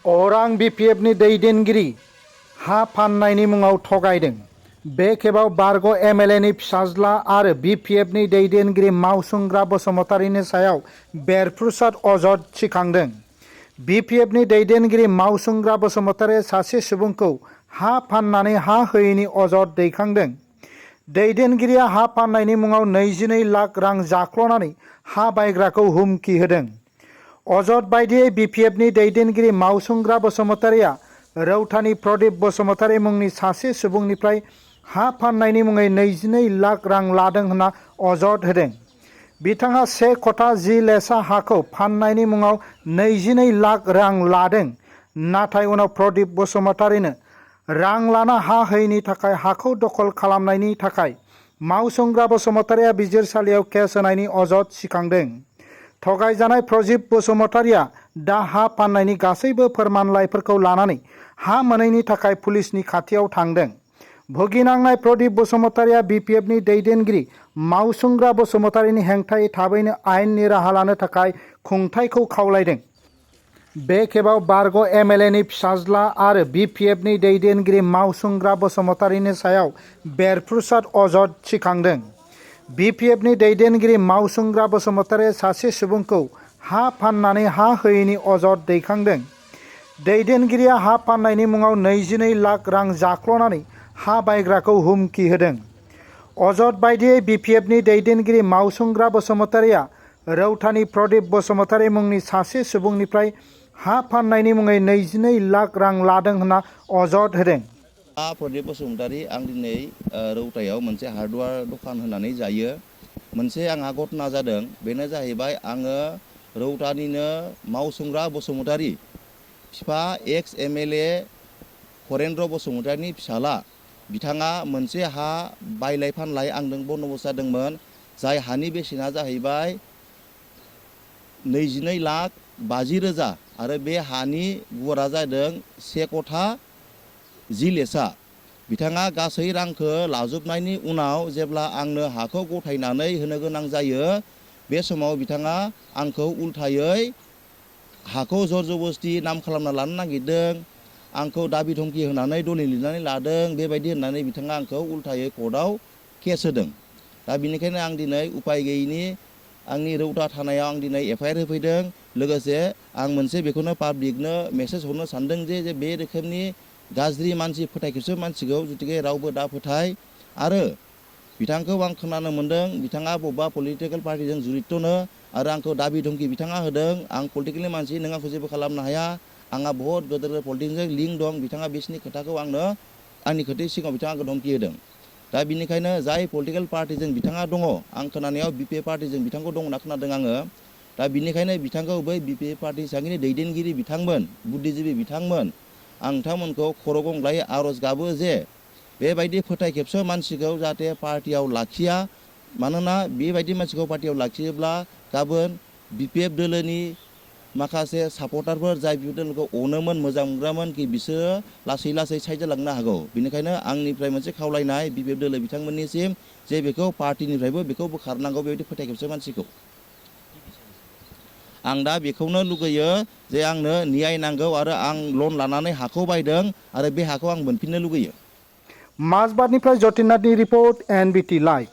अरां बिपिएफनि दैदेनगिरि हा फाननायनि मुङाव थगायदों। बे खेबाव बारग' एमएलएनि फिसाज्ला आरो बिपिएफनि दैदेनगिरि मावसुंग्रा बसुमतारीनि सायाव बेरफ्रुसार अजद थिखांदों। बिपिएफनि दैदेनगिरि मावसुंग्रा बसुमतारीया सासे सुबुंखौ हा फाननानै हा होयैनि अजद दैखांदों। दैदेनगिरिया हा फाननायनि मुङाव 22 लाख रां जाख्ल'नानै हा बायग्राखौ हुमखि होदों। अजद बायदियै बिपिएफनि दैदेनगिरि मावसुंग्रा बसुमतारीया रौतानि प्रदीप बसुमतारी मुंनि सासे सुबुंनिफ्राय हा फाननायनि मुङै 22 लाख रां लादों होनना अजद होदों। बिथाङा 1 कथा 10 लेसा हाखौ फाननायनि मुङाव 22 लाख रां लादों। नाथाय उनाव प्रदीप बसुमतारीनो रां लाना हा होयैनि थाखाय हाखौ दखल खालामनायनि थाखाय मावसुंग्रा बसुमतारीया बिजिरसालियाव केस होनायनि अजद सिखांदों। थगायजानाय प्रदीप बसुमतारीया दा हा फाननायनि गासैबो फोरमानलाइफोरखौ लानानै हा मोनैनि थाखाय पुलिसनि खाथियाव थांदों। भुगिनांनाय प्रदीप बसुमतारीया बिपिएफनि दैदेनगिरि मावसुंग्रा बसुमतारीनि हेंथायै थाबैनो आयेननि राहा लानो थाखाय खुंथायखौ खावलायदों। बे खेबाव बारग' एमएलएनि फिसाज्ला आरो बिपिएफनि दैदेनगिरि मावसुंग्रा बसुमतारीनि सायाव बेरफ्रुसार अजद थिखांदों। बिपिएफनि दैदेनगिरि मावसुंग्रा बसुमतारीया सासे सुबुंखौ हा फाननानै हा होयैनि अजद दैखांदों। दैदेनगिरिया हा फाननायनि मुङाव 22 लाख रां जाख्ल'नानै हा बायग्राखौ हुमखि होदों। अजद बायदियै बिपिएफनि दैदेनगिरि मावसुंग्रा बसुमतारीया रौतानि प्रदीप बसुमतारी मुंनि सासे सुबुंनिफ्राय हा फाननायनि मुङै 22 लाख रां लादों होनना अजद होदों। प्रदीप बसुमतारी आं दिनै रौतायाव मोनसे हार्डवेयर दखान होनानै जायो। मोनसे आंहा घटना जादों, बेनो जाहैबाय आङो रौतानिनो मावसुंग्रा बसुमतारी बिफा एक्स एमएलए हरेन्द्र बसुमतारीनि फिसाला बिथाङा मोनसे हा बायलाय फानलाय आंजों बन्द'बस्त जादोंमोन। जाय हानि बेसेना जाहैबाय 22 लाख 50 रोजा आरो बे हानि गुवारा जादों 1 कथा 10 लेसा। बिथाङा गासै रांखौ लाजोबनायनि उनाव जेब्ला आंनो हाखौ गथायनानै होनो गोनां जायो, बे समाव बिथाङा आंखौ उल्थायै हाखौ जरजबस्ति नाम खालामना लानो नागिरदों, आंखौ दाबि धमखि होनानै दलिल लिरनानै लादों। बेबायदि होननानै बिथाङा आंखौ उल्थायै कर्टआव केस होदों। दा बेनिखायनो आं दिनै उपाय गैयैनि आंनि रौता थानायाव आं दिनै एफआइआर होफैदों। लोगोसे आं मोनसे बेखौनो पाब्लिकनो मेसेज हरनो सानदों जे बे रोखोमनि गाज्रि मानसि फोथायखेबस मानसिखौ जुदिके रावबो दा फोथाय। आरो बिथांखौ आं खोनानो मोन्दों बिथाङा बबेबा पलिटिकेल पार्टिजों जुरितनो आरो आंखौ दाबि धमखि बिथाङा होदों। आं पलिटिकेलनि मानसि, नों आंखौ जेबो खालामनो हाया, आंहा बहुत गोदोर पलिटिक्सजों लिंक दं। बिथाङा बिसिनि खोथाखौ आंनो आंनि खोथानि सिगाङाव बिथाङा आंखौ धमखि होदों। दा बेनिखायनो जाय पलिटिकेल पार्टिजों बिथाङा दङ, आं खोनानायाव बिपिएफ पार्टिजों बिथांखौ दं होनना खोनादों आङो। दा बेनिखायनो बिथांखौ बै बिपिएफ पार्टि सिगांनि दैदेनगिरि बिथांमोन, बुद्धिजिबि बिथांमोन, आं नोंथांमोनखौ खर' गंग्लायै आर'ज गाबो जे बेबायदि फोथायखेबस मानसिखौ जाहाथे पार्टियाव लाखिया। मानोना बेबायदि मानसिखौ पार्टियाव लाखियोब्ला गाबोन बिपिएफ दोलोनि माखासे सापर्टारफोर जाय बिपिएफ दोलोखौ अनोमोन, मोजां मोनग्रामोन, कि बिसोरो लासै लासै साइड जालांनो हागौ। बेनिखायनो आंनिफ्राय मोनसे खावलायनाय बिपिएफ दोलो बिथांमोननिसिम जे बेखौ पार्टिनिफ्रायबो बेखौ बोखारनांगौ, बेबायदि फोथायखेबस मानसिखौ। आं दा बेखौनो लुगैयो जे आंनो न्याय नांगौ आरो आं लन लानानै हाखौ बायदों आरो बे हाखौ आं मोनफिननो लुगैयो। माजबाटनिफ्राय जतिन नाथनि रिपर्ट, एनबिटि लाइभ।